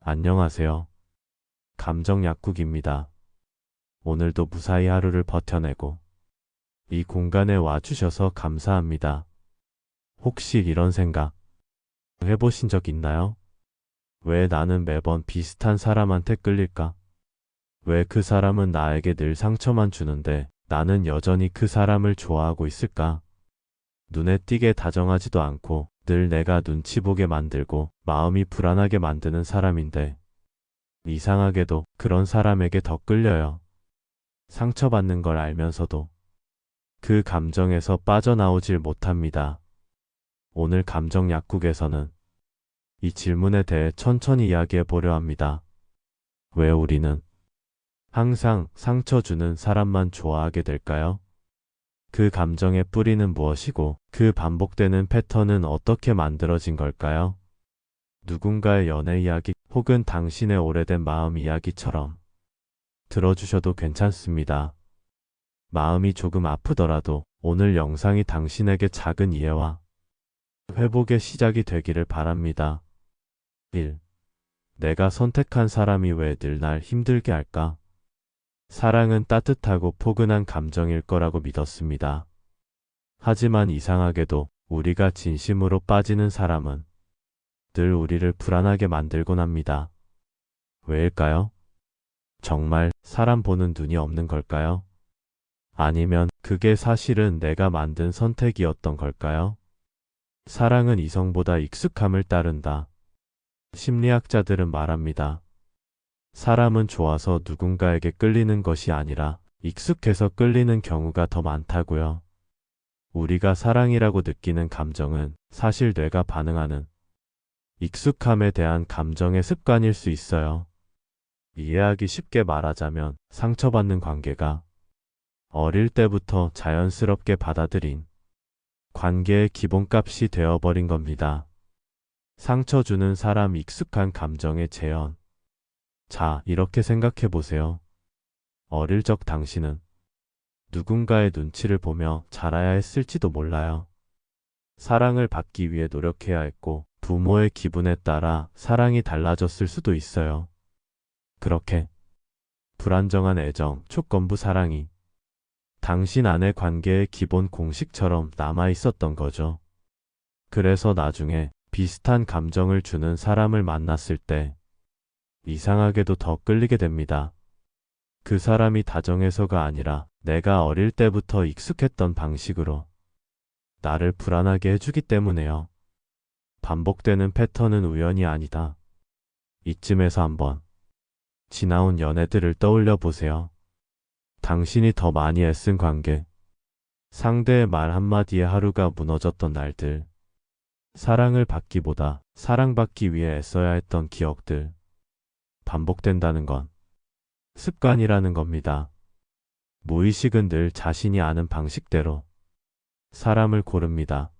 안녕하세요. 감정 약국입니다. 오늘도 무사히 하루를 버텨내고 이 공간에 와주셔서 감사합니다. 혹시 이런 생각 해보신 적 있나요? 왜 나는 매번 비슷한 사람한테 끌릴까? 왜 그 사람은 나에게 늘 상처만 주는데 나는 여전히 그 사람을 좋아하고 있을까? 눈에 띄게 다정하지도 않고 늘 내가 눈치 보게 만들고 마음이 불안하게 만드는 사람인데 이상하게도 그런 사람에게 더 끌려요. 상처받는 걸 알면서도 그 감정에서 빠져나오질 못합니다. 오늘 감정 약국에서는 이 질문에 대해 천천히 이야기해 보려 합니다. 왜 우리는 항상 상처 주는 사람만 좋아하게 될까요? 그 감정의 뿌리는 무엇이고 그 반복되는 패턴은 어떻게 만들어진 걸까요? 누군가의 연애 이야기 혹은 당신의 오래된 마음 이야기처럼 들어주셔도 괜찮습니다. 마음이 조금 아프더라도 오늘 영상이 당신에게 작은 이해와 회복의 시작이 되기를 바랍니다. 1. 내가 선택한 사람이 왜 늘 날 힘들게 할까? 사랑은 따뜻하고 포근한 감정일 거라고 믿었습니다. 하지만 이상하게도 우리가 진심으로 빠지는 사람은 늘 우리를 불안하게 만들곤 합니다. 왜일까요? 정말 사람 보는 눈이 없는 걸까요? 아니면 그게 사실은 내가 만든 선택이었던 걸까요? 사랑은 이성보다 익숙함을 따른다. 심리학자들은 말합니다. 사람은 좋아서 누군가에게 끌리는 것이 아니라 익숙해서 끌리는 경우가 더 많다고요. 우리가 사랑이라고 느끼는 감정은 사실 뇌가 반응하는 익숙함에 대한 감정의 습관일 수 있어요. 이해하기 쉽게 말하자면 상처받는 관계가 어릴 때부터 자연스럽게 받아들인 관계의 기본값이 되어버린 겁니다. 상처 주는 사람 익숙한 감정의 재현. 자, 이렇게 생각해 보세요. 어릴 적 당신은 누군가의 눈치를 보며 자라야 했을지도 몰라요. 사랑을 받기 위해 노력해야 했고 부모의 기분에 따라 사랑이 달라졌을 수도 있어요. 그렇게 불안정한 애정, 조건부 사랑이 당신 안의 관계의 기본 공식처럼 남아 있었던 거죠. 그래서 나중에 비슷한 감정을 주는 사람을 만났을 때 이상하게도 더 끌리게 됩니다. 그 사람이 다정해서가 아니라 내가 어릴 때부터 익숙했던 방식으로 나를 불안하게 해주기 때문에요. 반복되는 패턴은 우연이 아니다. 이쯤에서 한번 지나온 연애들을 떠올려 보세요. 당신이 더 많이 애쓴 관계, 상대의 말 한마디에 하루가 무너졌던 날들, 사랑을 받기보다 사랑받기 위해 애써야 했던 기억들, 반복된다는 건 습관이라는 겁니다. 무의식은 늘 자신이 아는 방식대로 사람을 고릅니다.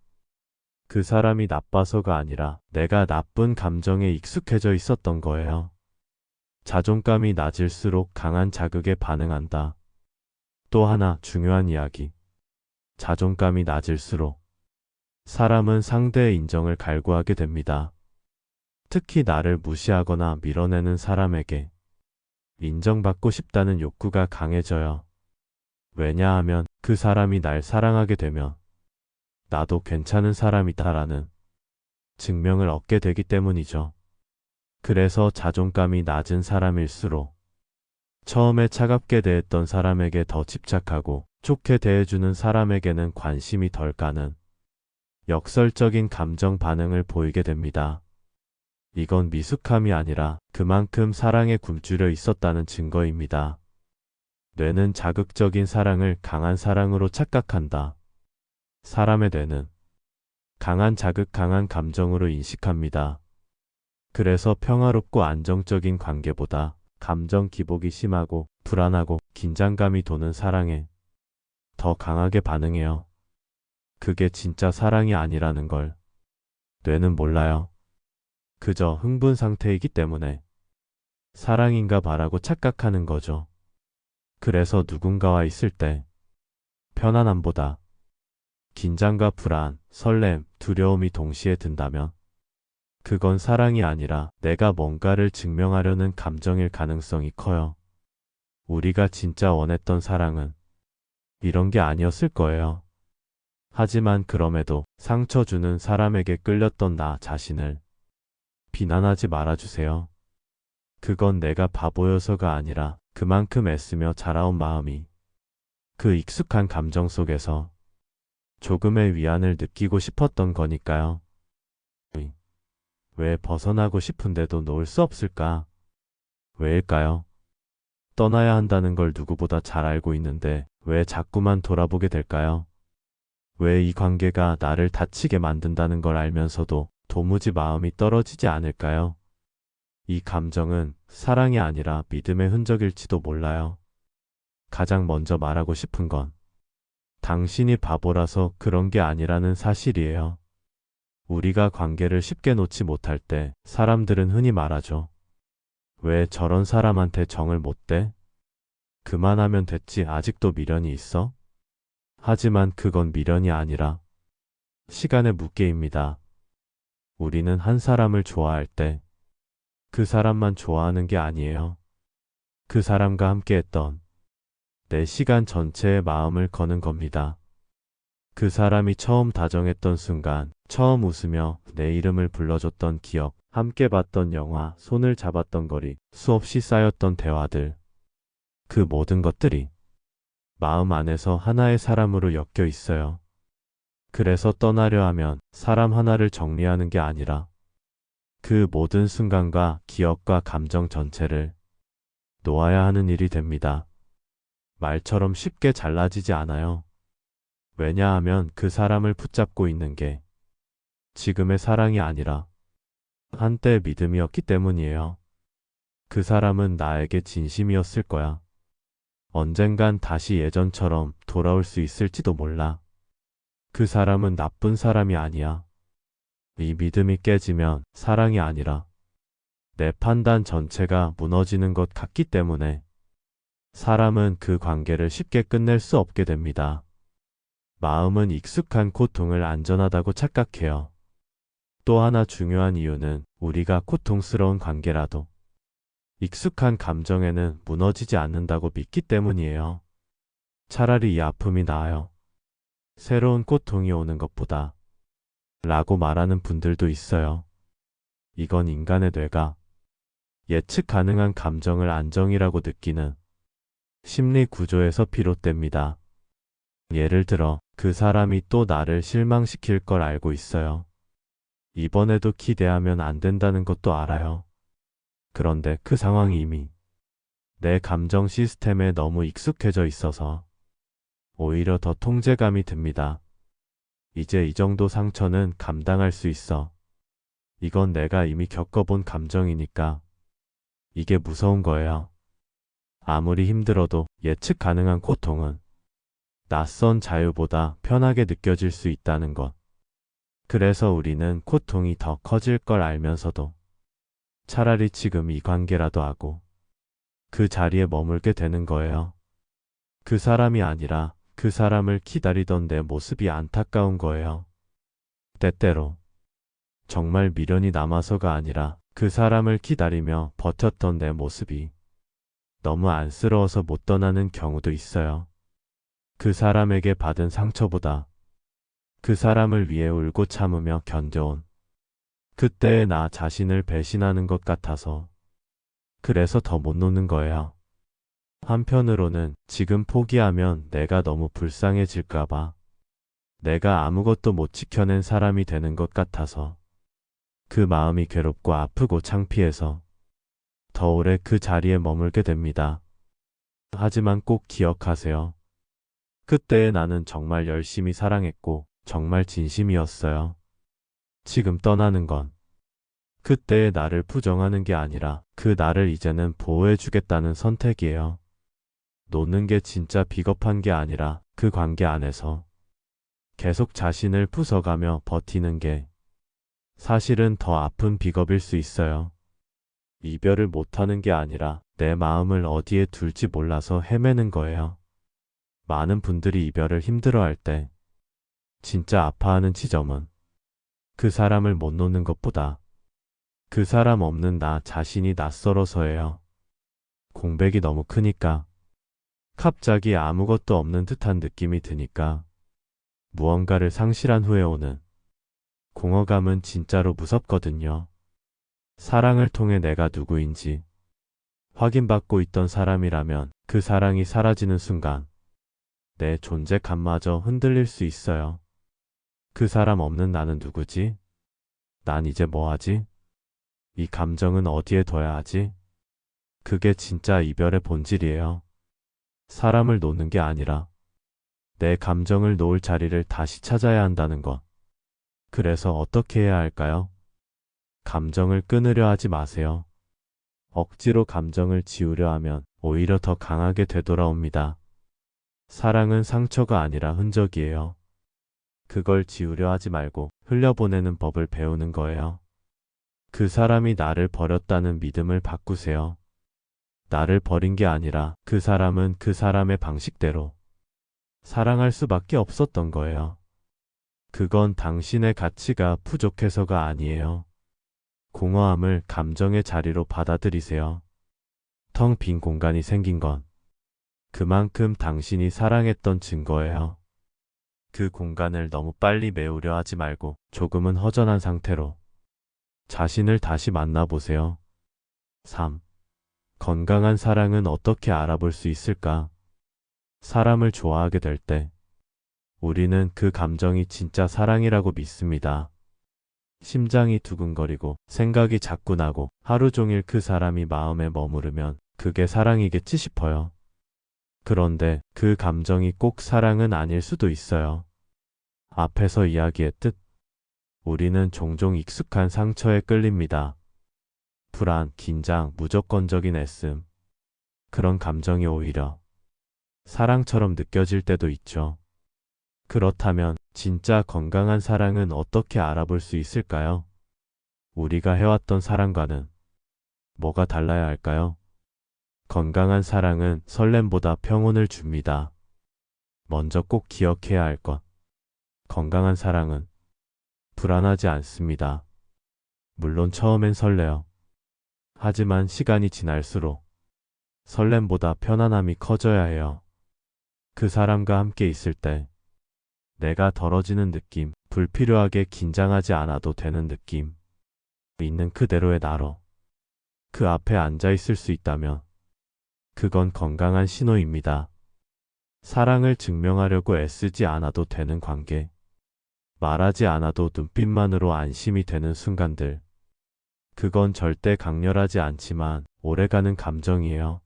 그 사람이 나빠서가 아니라 내가 나쁜 감정에 익숙해져 있었던 거예요. 자존감이 낮을수록 강한 자극에 반응한다. 또 하나 중요한 이야기. 자존감이 낮을수록 사람은 상대의 인정을 갈구하게 됩니다. 특히 나를 무시하거나 밀어내는 사람에게 인정받고 싶다는 욕구가 강해져요. 왜냐하면 그 사람이 날 사랑하게 되면 나도 괜찮은 사람이다라는 증명을 얻게 되기 때문이죠. 그래서 자존감이 낮은 사람일수록 처음에 차갑게 대했던 사람에게 더 집착하고 좋게 대해주는 사람에게는 관심이 덜 가는 역설적인 감정 반응을 보이게 됩니다. 이건 미숙함이 아니라 그만큼 사랑에 굶주려 있었다는 증거입니다. 뇌는 자극적인 사랑을 강한 사랑으로 착각한다. 사람의 뇌는 강한 자극, 강한 감정으로 인식합니다. 그래서 평화롭고 안정적인 관계보다 감정 기복이 심하고 불안하고 긴장감이 도는 사랑에 더 강하게 반응해요. 그게 진짜 사랑이 아니라는 걸 뇌는 몰라요. 그저 흥분 상태이기 때문에 사랑인가 봐라고 착각하는 거죠. 그래서 누군가와 있을 때 편안함보다 긴장과 불안, 설렘, 두려움이 동시에 든다면 그건 사랑이 아니라 내가 뭔가를 증명하려는 감정일 가능성이 커요. 우리가 진짜 원했던 사랑은 이런 게 아니었을 거예요. 하지만 그럼에도 상처 주는 사람에게 끌렸던 나 자신을 비난하지 말아주세요. 그건 내가 바보여서가 아니라 그만큼 애쓰며 자라온 마음이 그 익숙한 감정 속에서 조금의 위안을 느끼고 싶었던 거니까요. 왜 벗어나고 싶은데도 놓을 수 없을까? 왜일까요? 떠나야 한다는 걸 누구보다 잘 알고 있는데 왜 자꾸만 돌아보게 될까요? 왜 이 관계가 나를 다치게 만든다는 걸 알면서도 도무지 마음이 떨어지지 않을까요? 이 감정은 사랑이 아니라 믿음의 흔적일지도 몰라요. 가장 먼저 말하고 싶은 건 당신이 바보라서 그런 게 아니라는 사실이에요. 우리가 관계를 쉽게 놓지 못할 때 사람들은 흔히 말하죠. 왜 저런 사람한테 정을 못 대? 그만하면 됐지 아직도 미련이 있어? 하지만 그건 미련이 아니라 시간의 무게입니다. 우리는 한 사람을 좋아할 때 그 사람만 좋아하는 게 아니에요. 그 사람과 함께했던 내 시간 전체에 마음을 거는 겁니다. 그 사람이 처음 다정했던 순간, 처음 웃으며 내 이름을 불러줬던 기억, 함께 봤던 영화, 손을 잡았던 거리, 수없이 쌓였던 대화들. 그 모든 것들이 마음 안에서 하나의 사람으로 엮여 있어요. 그래서 떠나려 하면 사람 하나를 정리하는 게 아니라 그 모든 순간과 기억과 감정 전체를 놓아야 하는 일이 됩니다. 말처럼 쉽게 잘라지지 않아요. 왜냐하면 그 사람을 붙잡고 있는 게 지금의 사랑이 아니라 한때의 믿음이었기 때문이에요. 그 사람은 나에게 진심이었을 거야. 언젠간 다시 예전처럼 돌아올 수 있을지도 몰라. 그 사람은 나쁜 사람이 아니야. 이 믿음이 깨지면 사랑이 아니라 내 판단 전체가 무너지는 것 같기 때문에 사람은 그 관계를 쉽게 끝낼 수 없게 됩니다. 마음은 익숙한 고통을 안전하다고 착각해요. 또 하나 중요한 이유는 우리가 고통스러운 관계라도 익숙한 감정에는 무너지지 않는다고 믿기 때문이에요. 차라리 이 아픔이 나아요. 새로운 고통이 오는 것보다 라고 말하는 분들도 있어요. 이건 인간의 뇌가 예측 가능한 감정을 안정이라고 느끼는 심리 구조에서 비롯됩니다. 예를 들어 그 사람이 또 나를 실망시킬 걸 알고 있어요. 이번에도 기대하면 안 된다는 것도 알아요. 그런데 그 상황이 이미 내 감정 시스템에 너무 익숙해져 있어서 오히려 더 통제감이 듭니다. 이제 이 정도 상처는 감당할 수 있어. 이건 내가 이미 겪어본 감정이니까 이게 무서운 거예요. 아무리 힘들어도 예측 가능한 고통은 낯선 자유보다 편하게 느껴질 수 있다는 것. 그래서 우리는 고통이 더 커질 걸 알면서도 차라리 지금 이 관계라도 하고 그 자리에 머물게 되는 거예요. 그 사람이 아니라 그 사람을 기다리던 내 모습이 안타까운 거예요. 때때로 정말 미련이 남아서가 아니라 그 사람을 기다리며 버텼던 내 모습이 너무 안쓰러워서 못 떠나는 경우도 있어요. 그 사람에게 받은 상처보다 그 사람을 위해 울고 참으며 견뎌온 그때의 나 자신을 배신하는 것 같아서 그래서 더 못 놓는 거예요. 한편으로는 지금 포기하면 내가 너무 불쌍해질까봐 내가 아무것도 못 지켜낸 사람이 되는 것 같아서 그 마음이 괴롭고 아프고 창피해서 더 오래 그 자리에 머물게 됩니다. 하지만 꼭 기억하세요. 그때의 나는 정말 열심히 사랑했고 정말 진심이었어요. 지금 떠나는 건 그때의 나를 부정하는 게 아니라 그 나를 이제는 보호해주겠다는 선택이에요. 놓는 게 진짜 비겁한 게 아니라 그 관계 안에서 계속 자신을 부숴가며 버티는 게 사실은 더 아픈 비겁일 수 있어요. 이별을 못하는 게 아니라 내 마음을 어디에 둘지 몰라서 헤매는 거예요. 많은 분들이 이별을 힘들어할 때 진짜 아파하는 지점은 그 사람을 못 놓는 것보다 그 사람 없는 나 자신이 낯설어서예요. 공백이 너무 크니까. 갑자기 아무것도 없는 듯한 느낌이 드니까. 무언가를 상실한 후에 오는 공허감은 진짜로 무섭거든요. 사랑을 통해 내가 누구인지 확인받고 있던 사람이라면 그 사랑이 사라지는 순간 내 존재감마저 흔들릴 수 있어요. 그 사람 없는 나는 누구지? 난 이제 뭐 하지? 이 감정은 어디에 둬야 하지? 그게 진짜 이별의 본질이에요. 사람을 놓는 게 아니라 내 감정을 놓을 자리를 다시 찾아야 한다는 것. 그래서 어떻게 해야 할까요? 감정을 끊으려 하지 마세요. 억지로 감정을 지우려 하면 오히려 더 강하게 되돌아옵니다. 사랑은 상처가 아니라 흔적이에요. 그걸 지우려 하지 말고 흘려보내는 법을 배우는 거예요. 그 사람이 나를 버렸다는 믿음을 바꾸세요. 나를 버린 게 아니라 그 사람은 그 사람의 방식대로 사랑할 수밖에 없었던 거예요. 그건 당신의 가치가 부족해서가 아니에요. 공허함을 감정의 자리로 받아들이세요. 텅 빈 공간이 생긴 건 그만큼 당신이 사랑했던 증거예요. 그 공간을 너무 빨리 메우려 하지 말고 조금은 허전한 상태로 자신을 다시 만나보세요. 3. 건강한 사랑은 어떻게 알아볼 수 있을까? 사람을 좋아하게 될 때 우리는 그 감정이 진짜 사랑이라고 믿습니다. 심장이 두근거리고 생각이 자꾸 나고 하루 종일 그 사람이 마음에 머무르면 그게 사랑이겠지 싶어요. 그런데 그 감정이 꼭 사랑은 아닐 수도 있어요. 앞에서 이야기했듯 우리는 종종 익숙한 상처에 끌립니다. 불안, 긴장, 무조건적인 애씀. 그런 감정이 오히려 사랑처럼 느껴질 때도 있죠. 그렇다면 진짜 건강한 사랑은 어떻게 알아볼 수 있을까요? 우리가 해왔던 사랑과는 뭐가 달라야 할까요? 건강한 사랑은 설렘보다 평온을 줍니다. 먼저 꼭 기억해야 할 것. 건강한 사랑은 불안하지 않습니다. 물론 처음엔 설레요. 하지만 시간이 지날수록 설렘보다 편안함이 커져야 해요. 그 사람과 함께 있을 때 내가 덜어지는 느낌, 불필요하게 긴장하지 않아도 되는 느낌, 있는 그대로의 나로 그 앞에 앉아 있을 수 있다면 그건 건강한 신호입니다. 사랑을 증명하려고 애쓰지 않아도 되는 관계, 말하지 않아도 눈빛만으로 안심이 되는 순간들, 그건 절대 강렬하지 않지만 오래가는 감정이에요.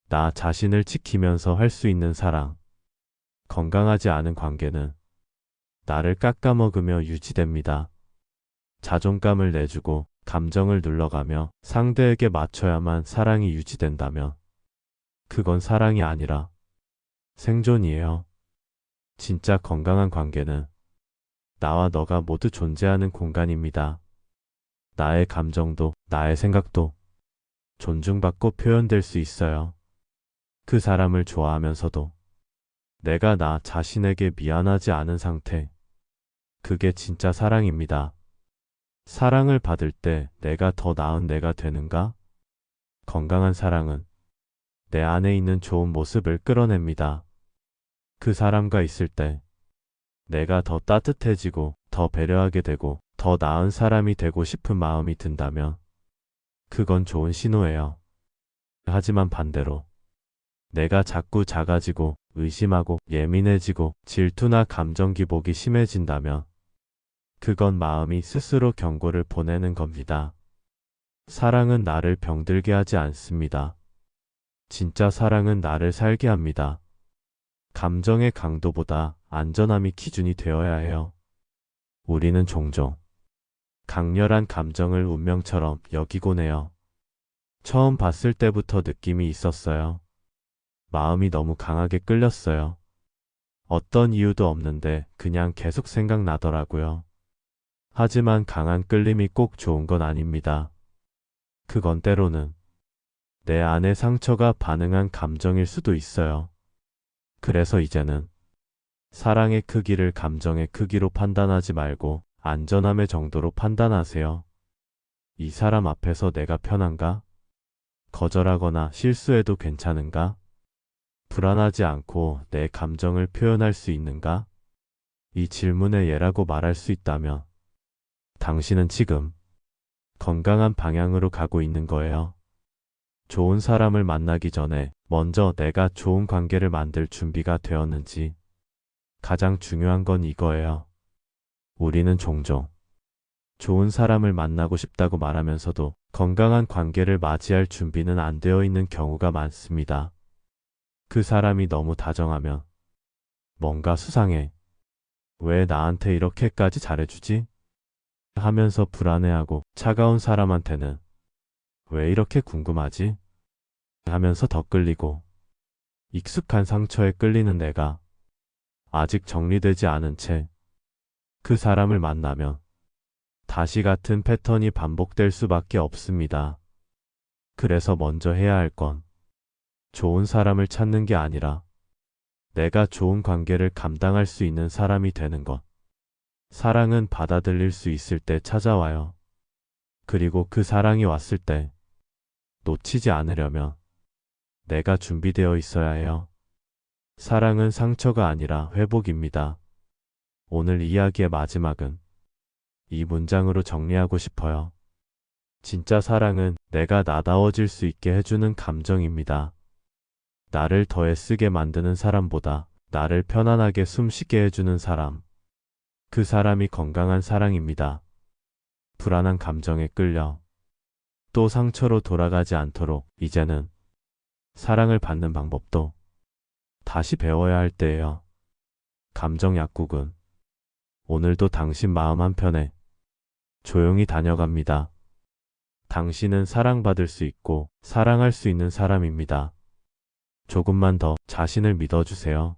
나 자신을 지키면서 할 수 있는 사랑. 건강하지 않은 관계는 나를 깎아먹으며 유지됩니다. 자존감을 내주고 감정을 눌러가며 상대에게 맞춰야만 사랑이 유지된다면 그건 사랑이 아니라 생존이에요. 진짜 건강한 관계는 나와 너가 모두 존재하는 공간입니다. 나의 감정도 나의 생각도 존중받고 표현될 수 있어요. 그 사람을 좋아하면서도 내가 나 자신에게 미안하지 않은 상태. 그게 진짜 사랑입니다. 사랑을 받을 때 내가 더 나은 내가 되는가? 건강한 사랑은 내 안에 있는 좋은 모습을 끌어냅니다. 그 사람과 있을 때 내가 더 따뜻해지고 더 배려하게 되고 더 나은 사람이 되고 싶은 마음이 든다면 그건 좋은 신호예요. 하지만 반대로 내가 자꾸 작아지고 의심하고 예민해지고 질투나 감정 기복이 심해진다면 그건 마음이 스스로 경고를 보내는 겁니다. 사랑은 나를 병들게 하지 않습니다. 진짜 사랑은 나를 살게 합니다. 감정의 강도보다 안전함이 기준이 되어야 해요. 우리는 종종 강렬한 감정을 운명처럼 여기곤 해요. 처음 봤을 때부터 느낌이 있었어요. 마음이 너무 강하게 끌렸어요. 어떤 이유도 없는데 그냥 계속 생각나더라고요. 하지만 강한 끌림이 꼭 좋은 건 아닙니다. 그건 때로는 내 안의 상처가 반응한 감정일 수도 있어요. 그래서 이제는 사랑의 크기를 감정의 크기로 판단하지 말고 안전함의 정도로 판단하세요. 이 사람 앞에서 내가 편한가? 거절하거나 실수해도 괜찮은가? 불안하지 않고 내 감정을 표현할 수 있는가? 이 질문의 예라고 말할 수 있다면 당신은 지금 건강한 방향으로 가고 있는 거예요. 좋은 사람을 만나기 전에 먼저 내가 좋은 관계를 만들 준비가 되었는지 가장 중요한 건 이거예요. 우리는 종종 좋은 사람을 만나고 싶다고 말하면서도 건강한 관계를 맞이할 준비는 안 되어 있는 경우가 많습니다. 그 사람이 너무 다정하면 뭔가 수상해. 왜 나한테 이렇게까지 잘해주지? 하면서 불안해하고 차가운 사람한테는 왜 이렇게 궁금하지? 하면서 더 끌리고 익숙한 상처에 끌리는 내가 아직 정리되지 않은 채 그 사람을 만나면 다시 같은 패턴이 반복될 수밖에 없습니다. 그래서 먼저 해야 할 건 좋은 사람을 찾는 게 아니라 내가 좋은 관계를 감당할 수 있는 사람이 되는 것. 사랑은 받아들일 수 있을 때 찾아와요. 그리고 그 사랑이 왔을 때 놓치지 않으려면 내가 준비되어 있어야 해요. 사랑은 상처가 아니라 회복입니다. 오늘 이야기의 마지막은 이 문장으로 정리하고 싶어요. 진짜 사랑은 내가 나다워질 수 있게 해주는 감정입니다. 나를 더 애쓰게 만드는 사람보다 나를 편안하게 숨쉬게 해주는 사람. 그 사람이 건강한 사랑입니다. 불안한 감정에 끌려 또 상처로 돌아가지 않도록 이제는 사랑을 받는 방법도 다시 배워야 할 때예요. 감정 약국은 오늘도 당신 마음 한편에 조용히 다녀갑니다. 당신은 사랑받을 수 있고 사랑할 수 있는 사람입니다. 조금만 더 자신을 믿어주세요.